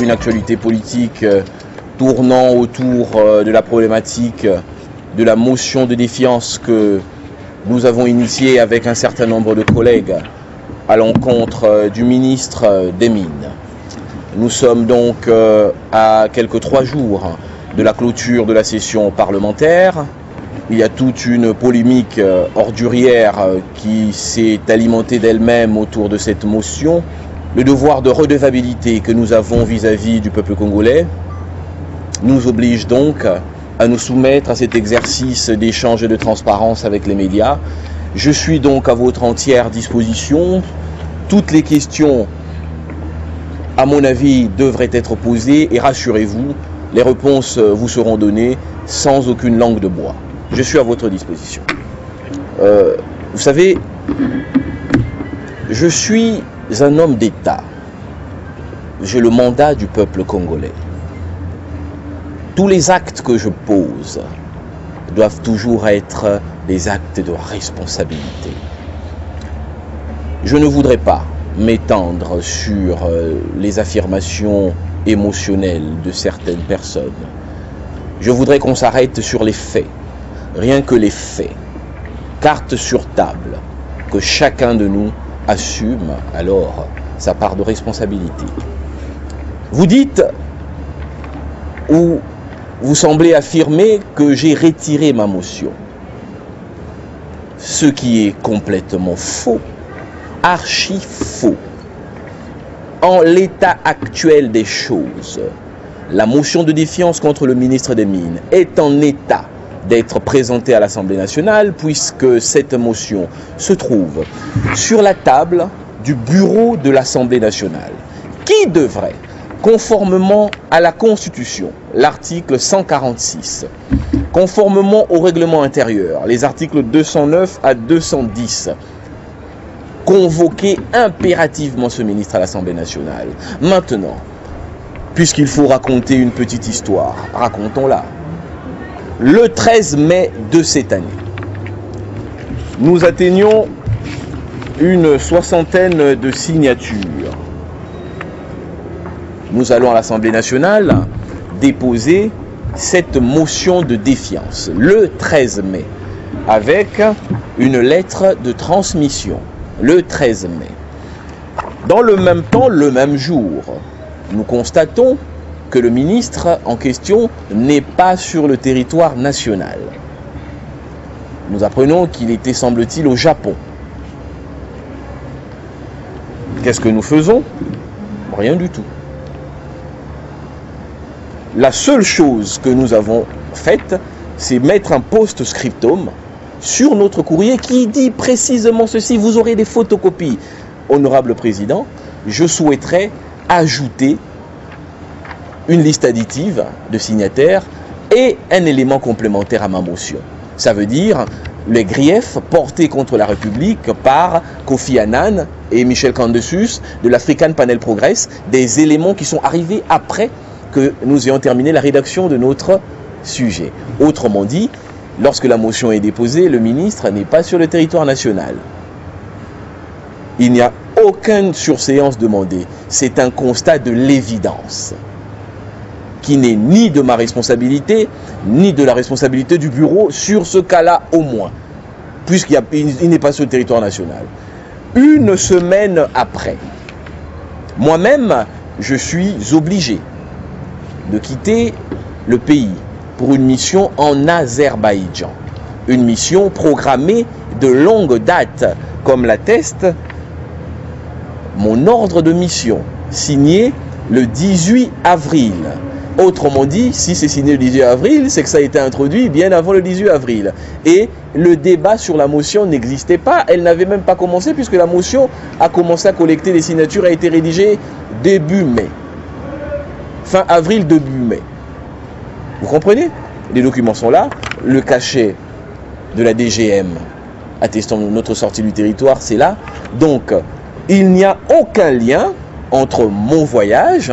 une actualité politique tournant autour de la problématique de la motion de défiance que nous avons initiée avec un certain nombre de collègues à l'encontre du ministre des Mines. Nous sommes donc à quelques 3 jours de la clôture de la session parlementaire. Il y a toute une polémique ordurière qui s'est alimentée d'elle-même autour de cette motion. Le devoir de redevabilité que nous avons vis-à-vis du peuple congolais nous oblige donc à nous soumettre à cet exercice d'échange et de transparence avec les médias. Je suis donc à votre entière disposition. Toutes les questions, à mon avis, devraient être posées et rassurez-vous, les réponses vous seront données sans aucune langue de bois. Je suis à votre disposition. Vous savez, je suis un homme d'État. J'ai le mandat du peuple congolais. Tous les actes que je pose doivent toujours être des actes de responsabilité. Je ne voudrais pas m'étendre sur les affirmations émotionnelles de certaines personnes. Je voudrais qu'on s'arrête sur les faits. Rien que les faits. Carte sur table. Que chacun de nous assume alors sa part de responsabilité. Vous dites, ou vous semblez affirmer que j'ai retiré ma motion. Ce qui est complètement faux, archi faux. En l'état actuel des choses, la motion de défiance contre le ministre des Mines est en état d'être présentée à l'Assemblée nationale puisque cette motion se trouve sur la table du bureau de l'Assemblée nationale qui devrait, conformément à la Constitution, l'article 146, conformément au règlement intérieur, les articles 209 à 210, convoquer impérativement ce ministre à l'Assemblée nationale. Maintenant, puisqu'il faut raconter une petite histoire, racontons-la. Le 13 mai de cette année, nous atteignons une 60aine de signatures. Nous allons à l'Assemblée nationale déposer cette motion de défiance le 13 mai avec une lettre de transmission le 13 mai. Dans le même temps, le même jour, nous constatons que le ministre en question n'est pas sur le territoire national. Nous apprenons qu'il était, semble-t-il, au Japon. Qu'est-ce que nous faisons? Rien du tout. La seule chose que nous avons faite, c'est mettre un post-scriptum sur notre courrier qui dit précisément ceci. Vous aurez des photocopies. Honorable Président, je souhaiterais ajouter une liste additive de signataires et un élément complémentaire à ma motion. Ça veut dire les griefs portés contre la République par Kofi Annan et Michel Candesus de l'African Panel Progress, des éléments qui sont arrivés après que nous ayons terminé la rédaction de notre sujet. Autrement dit, lorsque la motion est déposée, le ministre n'est pas sur le territoire national. Il n'y a aucune surséance demandée. C'est un constat de l'évidence qui n'est ni de ma responsabilité, ni de la responsabilité du bureau, sur ce cas-là au moins, puisqu'il n'est pas sur le territoire national. Une semaine après, moi-même, je suis obligé de quitter le pays pour une mission en Azerbaïdjan. Une mission programmée de longue date, comme l'atteste mon ordre de mission, signé le 18 avril. Autrement dit, si c'est signé le 18 avril, c'est que ça a été introduit bien avant le 18 avril. Et le débat sur la motion n'existait pas, elle n'avait même pas commencé puisque la motion a commencé à collecter les signatures, a été rédigée début mai. Fin avril, début mai. Vous comprenez? Les documents sont là, le cachet de la DGM attestant notre sortie du territoire, c'est là. Donc, il n'y a aucun lien entre mon voyage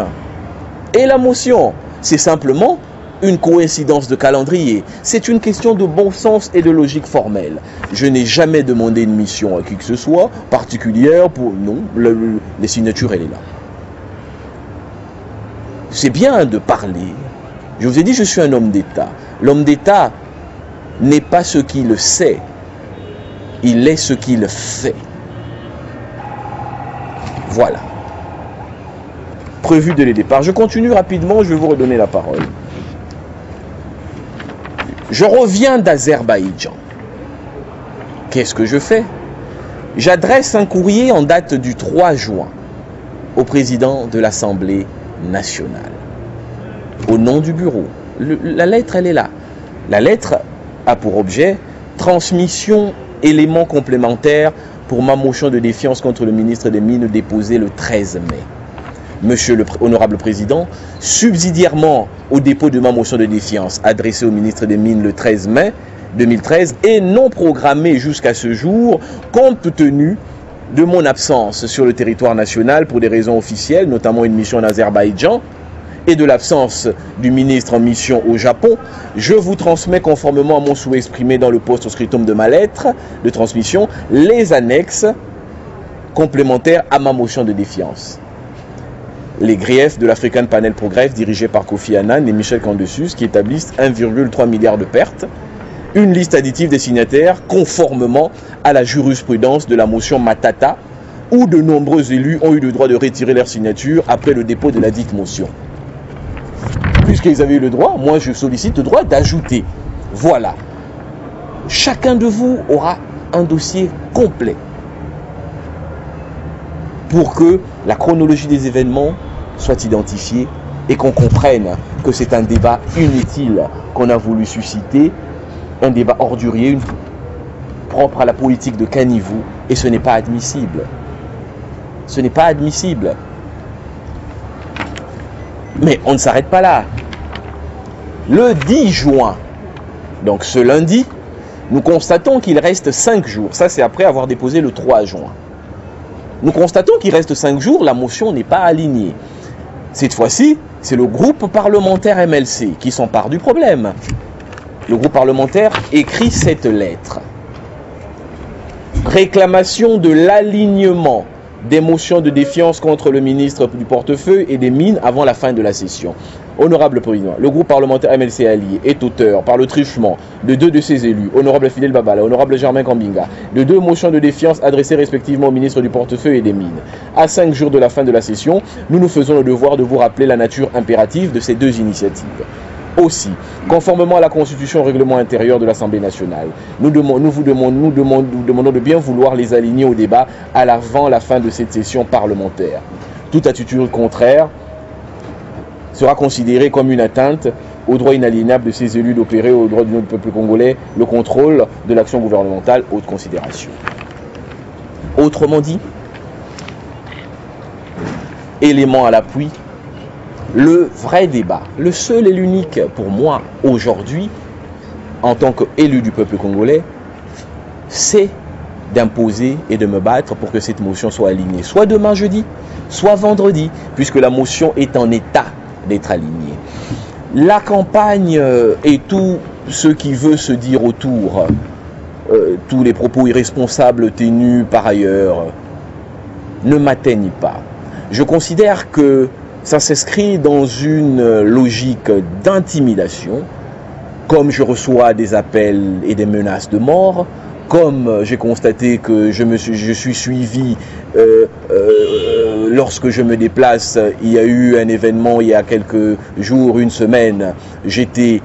et la motion. C'est simplement une coïncidence de calendrier. C'est une question de bon sens et de logique formelle. Je n'ai jamais demandé une mission à qui que ce soit, particulière pour... Non, les signatures, elle est là. c'est bien de parler. Je vous ai dit, je suis un homme d'État. L'homme d'État n'est pas ce qu'il sait, il est ce qu'il fait. Voilà. Prévu dès le départ. Je continue rapidement, je vais vous redonner la parole. Je reviens d'Azerbaïdjan. Qu'est-ce que je fais? J'adresse un courrier en date du 3 juin au président de l'Assemblée nationale, au nom du bureau. La lettre, elle est là. La lettre a pour objet transmission éléments complémentaires pour ma motion de défiance contre le ministre des Mines déposée le 13 mai. Monsieur le honorable président, subsidiairement au dépôt de ma motion de défiance adressée au ministre des Mines le 13 mai 2013 et non programmée jusqu'à ce jour, compte tenu de mon absence sur le territoire national pour des raisons officielles, notamment une mission en Azerbaïdjan, et de l'absence du ministre en mission au Japon, je vous transmets conformément à mon souhait exprimé dans le post-scriptum de ma lettre de transmission, les annexes complémentaires à ma motion de défiance. Les griefs de l'African Panel Progress dirigé par Kofi Annan et Michel Candesus qui établissent 1,3 milliard de pertes, une liste additive des signataires conformément à la jurisprudence de la motion Matata où de nombreux élus ont eu le droit de retirer leur signature après le dépôt de la dite motion. Puisqu'ils avaient eu le droit, moi je sollicite le droit d'ajouter. Voilà. Chacun de vous aura un dossier complet pour que la chronologie des événements soit identifiée et qu'on comprenne que c'est un débat inutile qu'on a voulu susciter, un débat ordurier, propre à la politique de caniveau, et ce n'est pas admissible. Ce n'est pas admissible. Mais on ne s'arrête pas là. Le 10 juin, donc ce lundi, nous constatons qu'il reste 5 jours. Ça, c'est après avoir déposé le 3 juin. Nous constatons qu'il reste 5 jours, la motion n'est pas alignée. Cette fois-ci, c'est le groupe parlementaire MLC qui s'empare du problème. Le groupe parlementaire écrit cette lettre. Réclamation de l'alignement des motions de défiance contre le ministre du Portefeuille et des Mines avant la fin de la session. Honorable Président, le groupe parlementaire MLC Allié est auteur, par le truchement de 2 de ses élus, Honorable Fidel Babala, Honorable Germain Kambinga, de 2 motions de défiance adressées respectivement au ministre du Portefeuille et des Mines. À 5 jours de la fin de la session, nous nous faisons le devoir de vous rappeler la nature impérative de ces 2 initiatives. Aussi, conformément à la Constitution et au règlement intérieur de l'Assemblée nationale, nous vous demandons de bien vouloir les aligner au débat avant la fin de cette session parlementaire. Toute attitude contraire sera considérée comme une atteinte au droit inaliénable de ces élus d'opérer au droit du peuple congolais le contrôle de l'action gouvernementale, haute considération. Autrement dit, élément à l'appui, le vrai débat, le seul et l'unique pour moi aujourd'hui, en tant qu'élu du peuple congolais, c'est d'imposer et de me battre pour que cette motion soit alignée, soit demain jeudi, soit vendredi, puisque la motion est en état d'être alignée. La campagne et tout ce qui veut se dire autour, tous les propos irresponsables tenus par ailleurs, ne m'atteignent pas. Je considère que ça s'inscrit dans une logique d'intimidation, comme je reçois des appels et des menaces de mort, comme j'ai constaté que je suis suivi lorsque je me déplace. Il y a eu un événement il y a quelques jours, une semaine, j'étais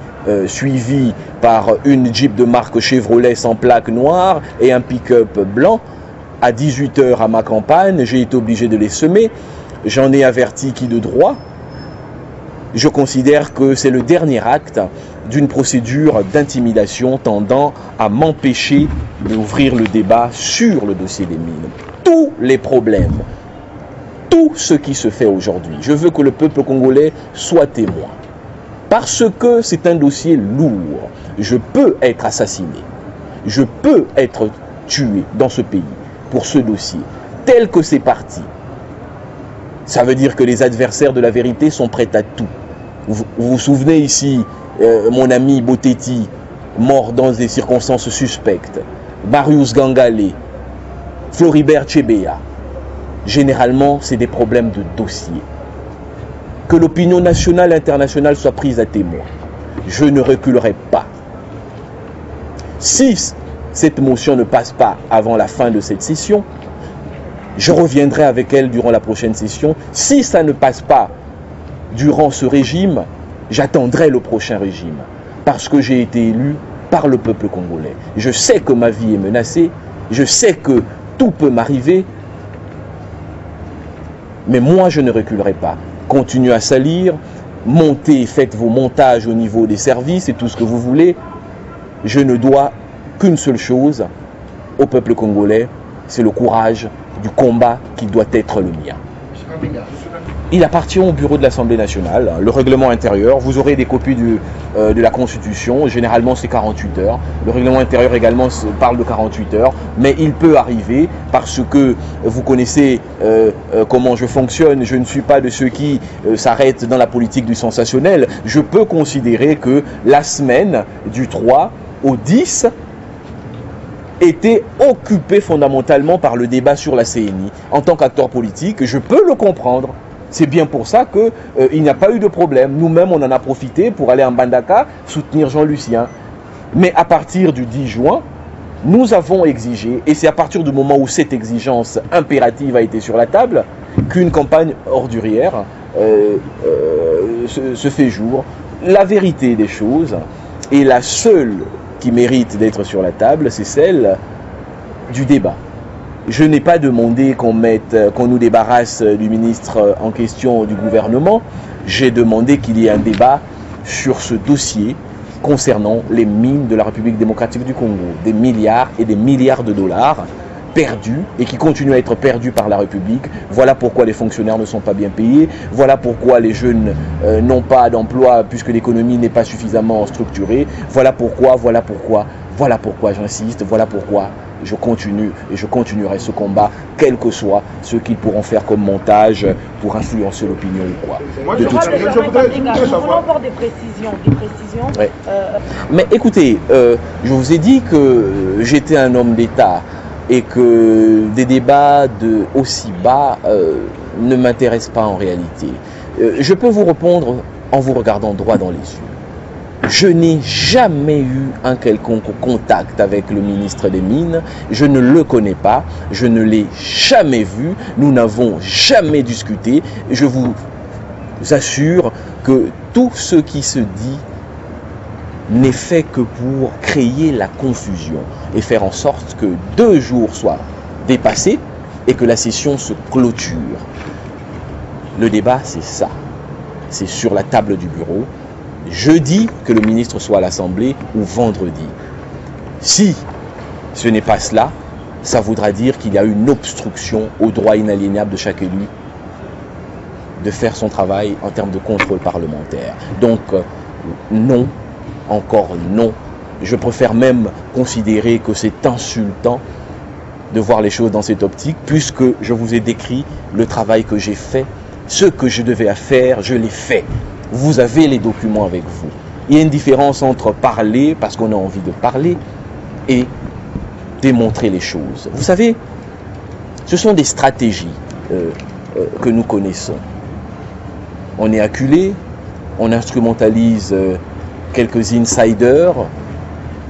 suivi par une Jeep de marque Chevrolet sans plaque noire et un pick-up blanc. À 18 h à ma campagne, j'ai été obligé de les semer. J'en ai averti qui de droit. Je considère que c'est le dernier acte d'une procédure d'intimidation tendant à m'empêcher d'ouvrir le débat sur le dossier des mines. Tous les problèmes, tout ce qui se fait aujourd'hui, je veux que le peuple congolais soit témoin. Parce que c'est un dossier lourd. Je peux être assassiné. Je peux être tué dans ce pays pour ce dossier, tel que c'est parti. Ça veut dire que les adversaires de la vérité sont prêts à tout. Vous vous souvenez ici, mon ami Boteti, mort dans des circonstances suspectes, Marius Gangale, Floribert Chebeya. Généralement, c'est des problèmes de dossier. que l'opinion nationale et internationale soit prise à témoin. Je ne reculerai pas. Si cette motion ne passe pas avant la fin de cette session, je reviendrai avec elle durant la prochaine session. Si ça ne passe pas durant ce régime, j'attendrai le prochain régime. Parce que j'ai été élu par le peuple congolais. Je sais que ma vie est menacée. Je sais que tout peut m'arriver. Mais moi, je ne reculerai pas. Continuez à salir, montez, faites vos montages au niveau des services et tout ce que vous voulez. Je ne dois qu'une seule chose au peuple congolais, c'est le courage du combat qui doit être le mien. Il appartient au bureau de l'Assemblée nationale, le règlement intérieur. Vous aurez des copies de la Constitution. Généralement, c'est 48 heures. Le règlement intérieur également parle de 48 heures. Mais il peut arriver, parce que vous connaissez comment je fonctionne. Je ne suis pas de ceux qui s'arrêtent dans la politique du sensationnel. Je peux considérer que la semaine du 3 au 10 était occupée fondamentalement par le débat sur la CNI. En tant qu'acteur politique, je peux le comprendre. C'est bien pour ça qu'il n'y a pas eu de problème. Nous-mêmes, on en a profité pour aller en Mbandaka soutenir Jean-Lucien. Mais à partir du 10 juin, nous avons exigé, et c'est à partir du moment où cette exigence impérative a été sur la table, qu'une campagne ordurière se fait jour. La vérité des choses, et la seule qui mérite d'être sur la table, c'est celle du débat. Je n'ai pas demandé qu'on nous débarrasse du ministre en question du gouvernement. J'ai demandé qu'il y ait un débat sur ce dossier concernant les mines de la République démocratique du Congo. Des milliards et des milliards de dollars perdus et qui continuent à être perdus par la République. Voilà pourquoi les fonctionnaires ne sont pas bien payés. Voilà pourquoi les jeunes n'ont pas d'emploi puisque l'économie n'est pas suffisamment structurée. Voilà pourquoi j'insiste, voilà pourquoi je continue et je continuerai ce combat, quel que soit ce qu'ils pourront faire comme montage pour influencer l'opinion ou quoi. Je voudrais avoir des précisions. Ouais. Mais écoutez, je vous ai dit que j'étais un homme d'État et que des débats aussi bas ne m'intéressent pas en réalité. Je peux vous répondre en vous regardant droit dans les yeux. Je n'ai jamais eu un quelconque contact avec le ministre des Mines. Je ne le connais pas. Je ne l'ai jamais vu. Nous n'avons jamais discuté. Je vous assure que tout ce qui se dit n'est fait que pour créer la confusion et faire en sorte que 2 jours soient dépassés et que la session se clôture. Le débat, c'est ça. C'est sur la table du bureau. Jeudi, que le ministre soit à l'Assemblée, ou vendredi. Si ce n'est pas cela, ça voudra dire qu'il y a une obstruction au droit inaliénable de chaque élu de faire son travail en termes de contrôle parlementaire. Donc, non, encore non. Je préfère même considérer que c'est insultant de voir les choses dans cette optique, puisque je vous ai décrit le travail que j'ai fait. Ce que je devais faire, je l'ai fait. Vous avez les documents avec vous. Il y a une différence entre parler, parce qu'on a envie de parler, et démontrer les choses. Vous savez, ce sont des stratégies que nous connaissons. On est acculé, on instrumentalise quelques insiders,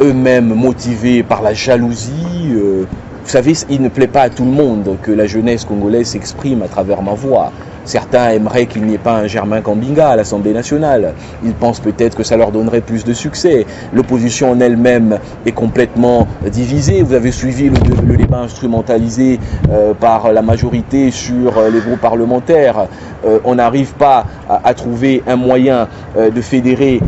eux-mêmes motivés par la jalousie. Vous savez, il ne plaît pas à tout le monde que la jeunesse congolaise s'exprime à travers ma voix. Certains aimeraient qu'il n'y ait pas un Germain Kambinga à l'Assemblée nationale. Ils pensent peut-être que ça leur donnerait plus de succès. L'opposition en elle-même est complètement divisée. Vous avez suivi le débat instrumentalisé par la majorité sur les groupes parlementaires. On n'arrive pas à trouver un moyen de fédérer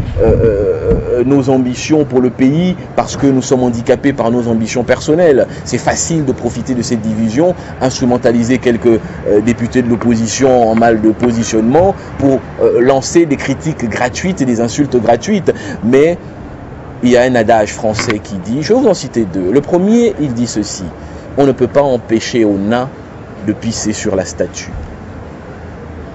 nos ambitions pour le pays parce que nous sommes handicapés par nos ambitions personnelles. C'est facile de profiter de cette division, instrumentaliser quelques députés de l'opposition en mal de positionnement pour lancer des critiques gratuites et des insultes gratuites. Mais il y a un adage français qui dit, je vais vous en citer 2. Le premier, il dit ceci: on ne peut pas empêcher aux nains de pisser sur la statue.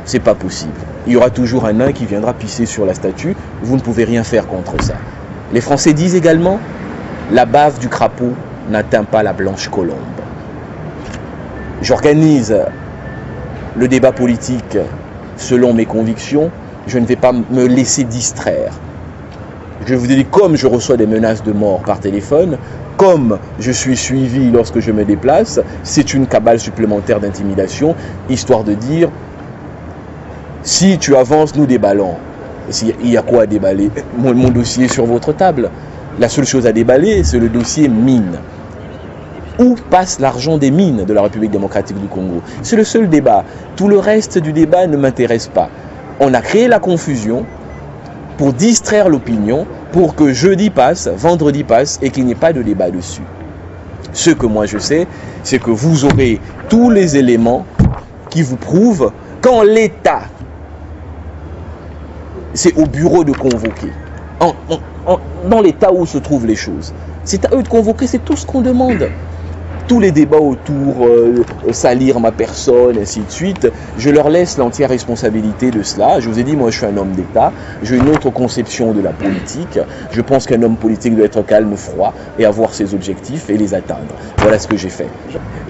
C'est pas possible. Il y aura toujours un nain qui viendra pisser sur la statue. Vous ne pouvez rien faire contre ça. Les Français disent également, la bave du crapaud n'atteint pas la blanche colombe. J'organise le débat politique selon mes convictions, je ne vais pas me laisser distraire. Je vous dis, comme je reçois des menaces de mort par téléphone, comme je suis suivi lorsque je me déplace, c'est une cabale supplémentaire d'intimidation, histoire de dire, si tu avances, nous déballons. Il y a quoi à déballer? Mon dossier est sur votre table. La seule chose à déballer, c'est le dossier mine. Où passe l'argent des mines de la République démocratique du Congo? C'est le seul débat. Tout le reste du débat ne m'intéresse pas. On a créé la confusion pour distraire l'opinion, pour que jeudi passe, vendredi passe et qu'il n'y ait pas de débat dessus. Ce que moi je sais, c'est que vous aurez tous les éléments qui vous prouvent quand l'État, c'est au bureau de convoquer, dans l'état où se trouvent les choses. C'est à eux de convoquer, c'est tout ce qu'on demande. Tous les débats autour, salir ma personne, ainsi de suite, je leur laisse l'entière responsabilité de cela. Je vous ai dit, moi je suis un homme d'État, j'ai une autre conception de la politique. Je pense qu'un homme politique doit être calme, froid et avoir ses objectifs et les atteindre. Voilà ce que j'ai fait.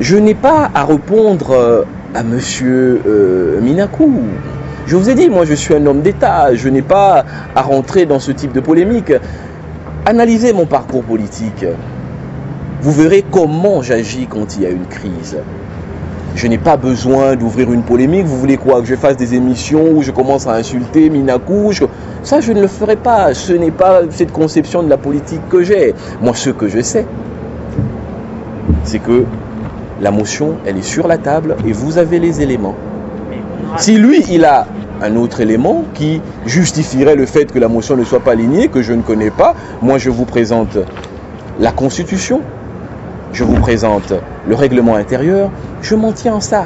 Je n'ai pas à répondre à monsieur Minakou. Je vous ai dit, moi je suis un homme d'État, je n'ai pas à rentrer dans ce type de polémique. Analysez mon parcours politique. Vous verrez comment j'agis quand il y a une crise. Je n'ai pas besoin d'ouvrir une polémique. Vous voulez quoi? Que je fasse des émissions où je commence à insulter Minakou? Ça, je ne le ferai pas. Ce n'est pas cette conception de la politique que j'ai. Moi, ce que je sais, c'est que la motion, elle est sur la table et vous avez les éléments. Si lui, il a un autre élément qui justifierait le fait que la motion ne soit pas alignée, que je ne connais pas, moi, je vous présente la Constitution. Je vous présente le règlement intérieur, je m'en tiens à ça.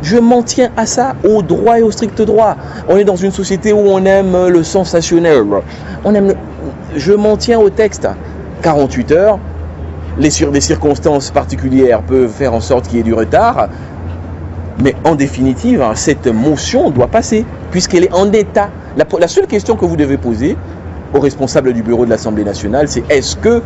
Je m'en tiens à ça, au droit et au strict droit. On est dans une société où on aime le sensationnel. Je m'en tiens au texte. 48 heures, des circonstances particulières peuvent faire en sorte qu'il y ait du retard. Mais en définitive, cette motion doit passer, puisqu'elle est en état. La seule question que vous devez poser aux responsables du bureau de l'Assemblée nationale, c'est est-ce que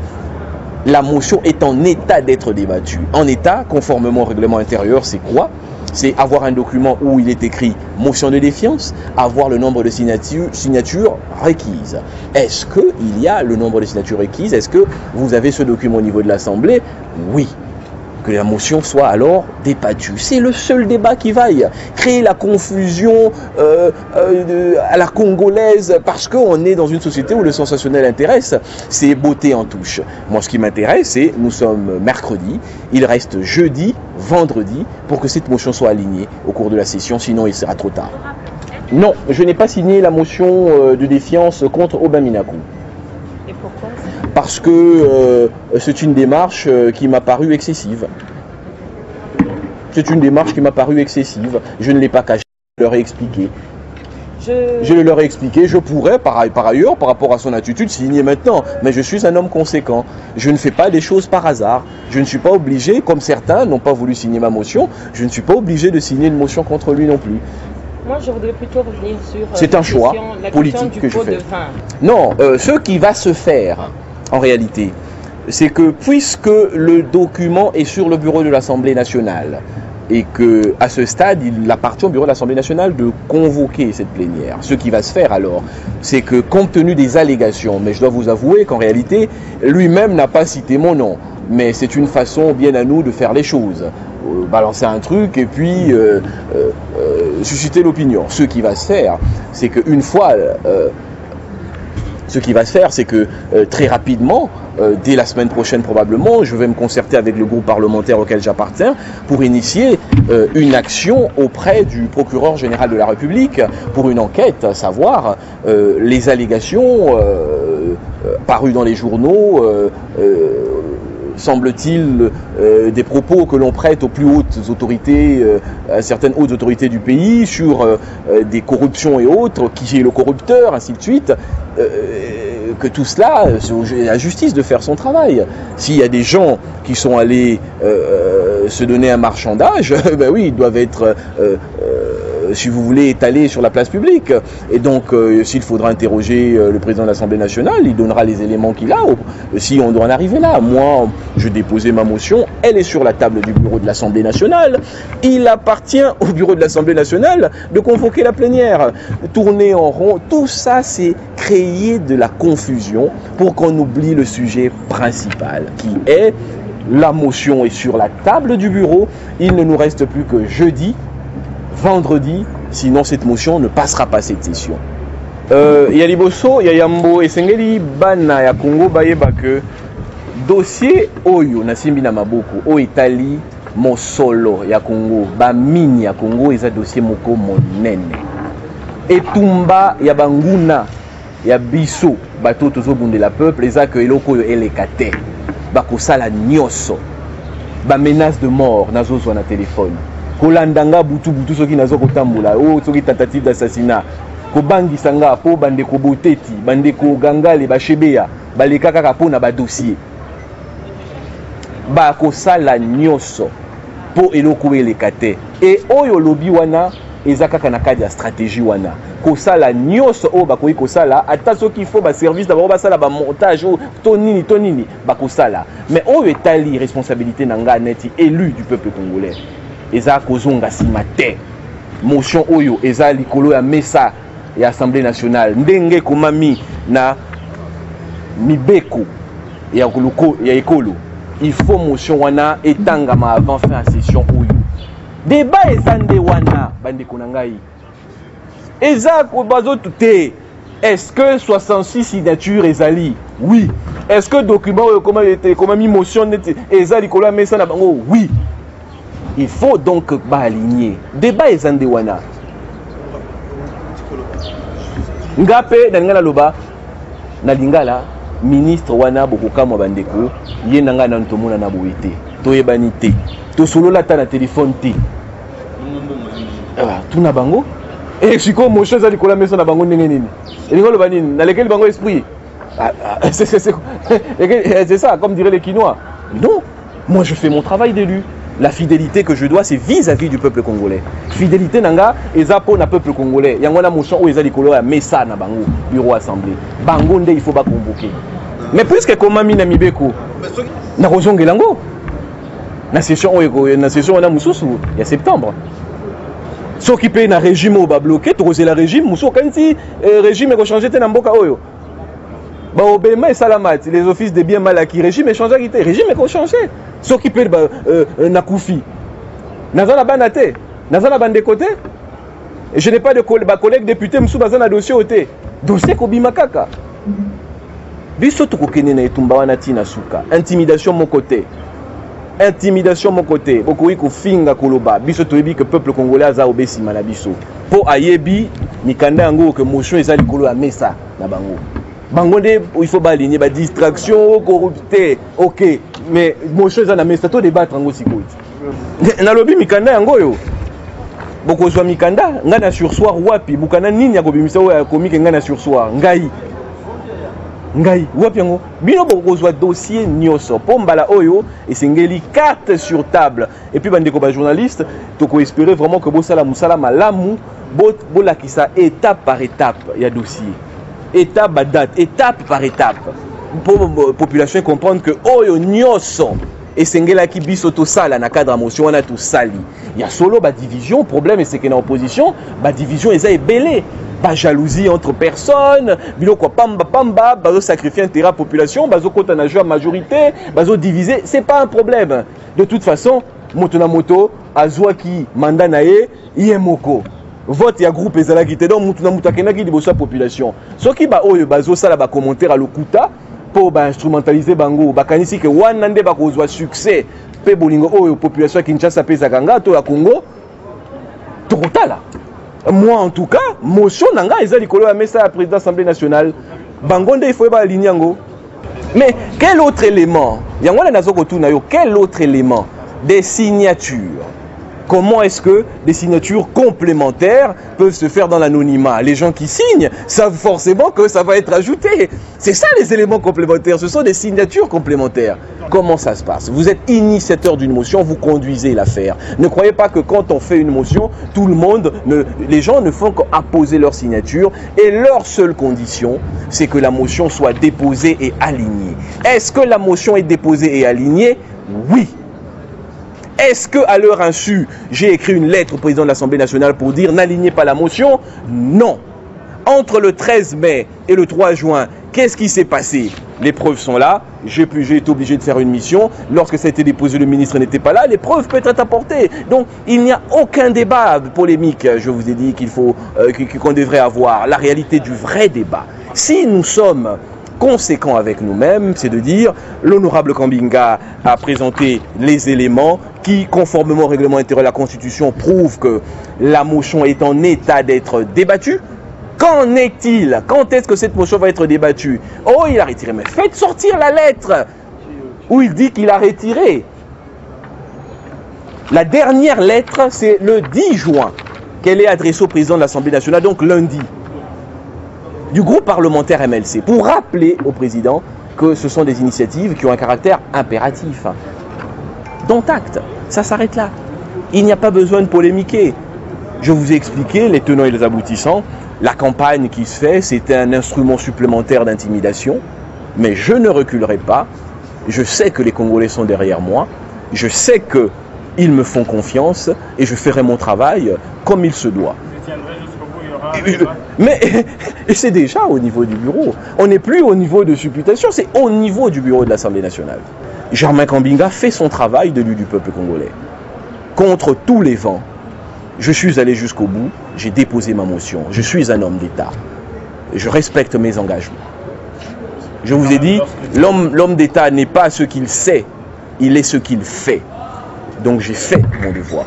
la motion est en état d'être débattue? En état, conformément au règlement intérieur, c'est quoi? C'est avoir un document où il est écrit motion de défiance, avoir le nombre de signatures requises. Est-ce qu'il y a le nombre de signatures requises? Est-ce que vous avez ce document au niveau de l'Assemblée? Oui. Que la motion soit alors débattue. C'est le seul débat qui vaille. Créer la confusion à la congolaise parce qu'on est dans une société où le sensationnel intéresse, c'est beauté en touche. Moi, ce qui m'intéresse, c'est nous sommes mercredi, il reste jeudi, vendredi, pour que cette motion soit alignée au cours de la session, sinon il sera trop tard. Non, je n'ai pas signé la motion de défiance contre Aubin Minakou. Et pourquoi? Parce que c'est une démarche qui m'a paru excessive. C'est une démarche qui m'a paru excessive. Je ne l'ai pas caché, je leur ai expliqué. Je leur ai expliqué, je pourrais par ailleurs, par rapport à son attitude, signer maintenant. Mais je suis un homme conséquent. Je ne fais pas des choses par hasard. Je ne suis pas obligé, comme certains n'ont pas voulu signer ma motion, je ne suis pas obligé de signer une motion contre lui non plus. Moi, je voudrais plutôt revenir sur c'est un choix politique que je fais. Non, ce qui va se faire, en réalité, c'est que puisque le document est sur le bureau de l'Assemblée nationale et que à ce stade, il appartient au bureau de l'Assemblée nationale de convoquer cette plénière. Ce qui va se faire alors, c'est que compte tenu des allégations, mais je dois vous avouer qu'en réalité, lui-même n'a pas cité mon nom, mais c'est une façon bien à nous de faire les choses. Balancer un truc et puis susciter l'opinion. Ce qui va se faire, c'est qu'une fois... très rapidement, dès la semaine prochaine probablement, je vais me concerter avec le groupe parlementaire auquel j'appartiens pour initier une action auprès du procureur général de la République pour une enquête, à savoir les allégations parues dans les journaux, semble-t-il, des propos que l'on prête aux plus hautes autorités, à certaines hautes autorités du pays, sur des corruptions et autres, qui est le corrupteur, ainsi de suite, que tout cela, c'est à la justice de faire son travail. S'il y a des gens qui sont allés se donner un marchandage, ben oui, ils doivent être si vous voulez, étaler sur la place publique. Et donc, s'il faudra interroger le président de l'Assemblée nationale, il donnera les éléments qu'il a, si on doit en arriver là. Moi, je déposais ma motion, elle est sur la table du bureau de l'Assemblée nationale. Il appartient au bureau de l'Assemblée nationale de convoquer la plénière. Tourner en rond, tout ça, c'est créer de la confusion pour qu'on oublie le sujet principal, qui est la motion est sur la table du bureau. Il ne nous reste plus que jeudi, vendredi, sinon cette motion ne passera pas cette session. Ya liboso ya yambo esengeli bana ya Congo bayeba que dossier oyo nasimbi na maboko o etali mosolo ya Congo ba mini ya Congo eza dossier moko monene. Etumba ya banguna ya biso bato tozobundela peuple eza que eloko oyo elekate bakosala nyoso ba menace de mort nazozwa na téléphone kolandanga butu soki nazo kotambola o soki tentative d'assassinat kobangisa nga po bandeko boteti bandeko gangale bashebeya baleka kaka po na ba dossier bakosala nyoso po eloko elekate et oyo lobi wana eza kaka na kadi ya stratégie wana kosala nyoso o bakoyi kosala ata soki faut ba service d'abord basala ba montage o tonini bakosala mais oyo etali responsabilité na nga neti élu du peuple congolais eza kozonga sima te motion oyo eza likolo ya mesa ya Assemblée nationale ndenge komami na mibeko ya ekolo il faut motion wana etangama avant fin à session oyo débat eza nde wana bandeko na ngai eza bazo te est-ce que 66 signatures ezali oui est-ce que document comment mi motion eza likolo ya mesa na bango oui il faut donc ba aligner débat eza nde wana ngape na ngala loba na lingala ministre wana bokokama bandeko ye nanga na ntomona na boete toyebani te tosolola ta na téléphone te tuna bango et siko motion za likola mesa na bango ndenge nini elingo loba nini na lekeli bango esprit c'est ça comme dirait les Quinois. Non, moi je fais mon travail d'élu. La fidélité que je dois, c'est vis-à-vis du peuple congolais. Fidélité nanga, eza po na peuple congolais. Yango na motion o eza likolo ya mesa na bango bureau assemblée. Bango nde il faut ba convoquer. Mais puisque komami na mibeko, na kozongela ngo. Na session na mususu ya septembre. Soki pe na régime o ba bloqué, to kozela régime mususu kanti régime ko changer te na mboka oyo. Ba obema et salamati, les offices de biens mal acquis, régime est changé, régime est changé. Ceux qui paient na koufi. Nazana banate, nazana bande côté. Et je n'ai pas de collègue député msou bazana dossier oté. Dossier ko bimakaka. Biso to kokene na etumba wana tina suka. Intimidation mon côté. Intimidation mon côté. Bokoyi ko finga koloba. Biso to yebi que peuple congolais aza obesi malabiso. Po ayebi mikanda ngo que motion ezali kolo ya mesa na bango. Bangonde, il faut aligner ba distraction, corrupté, ok, mais mon chose à la mesa to débattre ngo sikoti. Na lobi mikanda yango yo. Boko zwa mikanda, ngana sursoir wapi, bukana nini ya kobimisa o ya comique ngana sursoir, ngai wapi yango. Bino boko zwa dossier nyoso, pombala oyo esengeli carte sur table. Et puis bandeko ba journaliste, to ko espérer vraiment que bo sala musala malamu, bo lakisa étape par étape ya dossier. Étape par date, étape par étape. Pour la population comprendre que oyo nyoso et sengela ki biso to sala na cadre motion on a tout sali. Il y a solo ba division, problème c'est que dans opposition, ba division eza ebelé, ba jalousie entre personnes, biloko pamba, bazo sacrifier intérêt à population, bazo kota na jouer majorité, bazo diviser, c'est pas un problème. De toute façon, moto na moto azwa ki mandat na ye moko. Vote ya groupe ezalaki te donc mutu na mutu akenaki liboso ya population soki ba oyo bazosala ba commentaire à lokuta po ba instrumentaliser bango bakanisi ke wana nde bakozwa succès pe bolingo oyo population ya Kinshasa pe zakanga to ya Congo tokotala. Moi en tout cas motion nanga eza likolo ya mesa ya président Assemblée nationale bango nde il faut ba aligner yango. Mais quel autre élément yango na nazoko tuna yo quel autre élément des signatures Comment est-ce que des signatures complémentaires peuvent se faire dans l'anonymat? Les gens qui signent savent forcément que ça va être ajouté. C'est ça les éléments complémentaires, ce sont des signatures complémentaires. Comment ça se passe? Vous êtes initiateur d'une motion, vous conduisez l'affaire. Ne croyez pas que quand on fait une motion, tout le monde, les gens ne font qu'apposer leur signature et leur seule condition, c'est que la motion soit déposée et alignée. Est-ce que la motion est déposée et alignée? Oui. Est-ce qu'à leur insu, j'ai écrit une lettre au président de l'Assemblée nationale pour dire n'alignez pas la motion? Non. Entre le 13 mai et le 3 juin, qu'est-ce qui s'est passé? Les preuves sont là. J'ai été obligé de faire une mission. Lorsque ça a été déposé, le ministre n'était pas là. Les preuves peuvent être apportées. Donc, il n'y a aucun débat polémique. Je vous ai dit qu'on devrait avoir la réalité du vrai débat. Si nous sommes conséquents avec nous-mêmes, c'est de dire l'honorable Kambinga a présenté les éléments qui, conformément au règlement intérieur de la Constitution, prouvent que la motion est en état d'être débattue. Qu'en est-il? Quand est-ce que cette motion va être débattue? Oh, il a retiré. Mais faites sortir la lettre où il dit qu'il a retiré. La dernière lettre, c'est le 10 juin qu'elle est adressée au président de l'Assemblée nationale, donc lundi, du groupe parlementaire MLC, pour rappeler au président que ce sont des initiatives qui ont un caractère impératif. Dont acte, ça s'arrête là. Il n'y a pas besoin de polémiquer. Je vous ai expliqué les tenants et les aboutissants. La campagne qui se fait, c'est un instrument supplémentaire d'intimidation, mais je ne reculerai pas. Je sais que les Congolais sont derrière moi. Je sais qu'ils me font confiance et je ferai mon travail comme il se doit. Mais c'est déjà au niveau du bureau. On n'est plus au niveau de supputation, c'est au niveau du bureau de l'Assemblée nationale. Germain Kambinga fait son travail d'élu du peuple congolais. Contre tous les vents, je suis allé jusqu'au bout, j'ai déposé ma motion. Je suis un homme d'État. Je respecte mes engagements. Je vous ai dit, l'homme d'État n'est pas ce qu'il sait, il est ce qu'il fait. Donc j'ai fait mon devoir.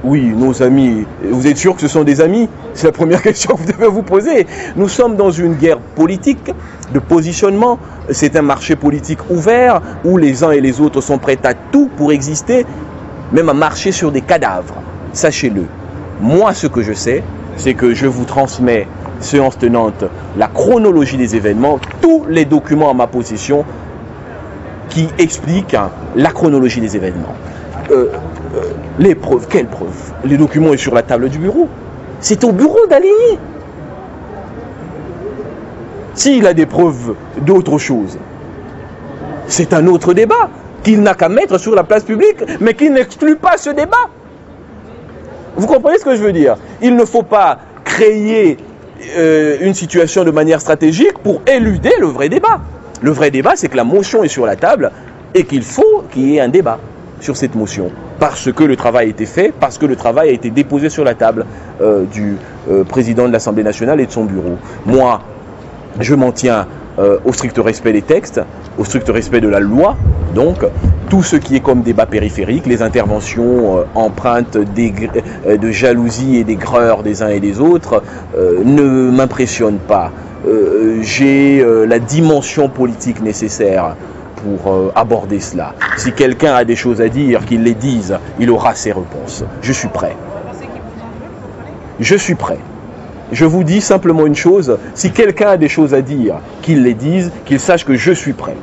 Oui, nos amis, vous êtes sûr que ce sont des amis? C'est la première question que vous devez vous poser. Nous sommes dans une guerre politique, de positionnement. C'est un marché politique ouvert où les uns et les autres sont prêts à tout pour exister, même à marcher sur des cadavres. Sachez-le. Moi, ce que je sais, c'est que je vous transmets, séance tenante, la chronologie des événements, tous les documents à ma possession qui expliquent la chronologie des événements. Les preuves, quelles preuves? Les documents sont sur la table du bureau. C'est au bureau d'aligner. S'il a des preuves d'autre chose, c'est un autre débat qu'il n'a qu'à mettre sur la place publique, mais qui n'exclut pas ce débat. Vous comprenez ce que je veux dire? Il ne faut pas créer une situation de manière stratégique pour éluder le vrai débat. Le vrai débat, c'est que la motion est sur la table et qu'il faut qu'il y ait un débat sur cette motion. Parce que le travail a été fait, parce que le travail a été déposé sur la table du président de l'Assemblée nationale et de son bureau. Moi, je m'en tiens au strict respect des textes, au strict respect de la loi. Donc, tout ce qui est comme débat périphérique, les interventions empreintes de jalousie et d'aigreur des uns et des autres, ne m'impressionnent pas. J'ai la dimension politique nécessaire pour aborder cela. Si quelqu'un a des choses à dire, qu'il les dise, il aura ses réponses. Je suis prêt. Je suis prêt. Je vous dis simplement une chose, si quelqu'un a des choses à dire, qu'il les dise, qu'il sache que je suis prêt.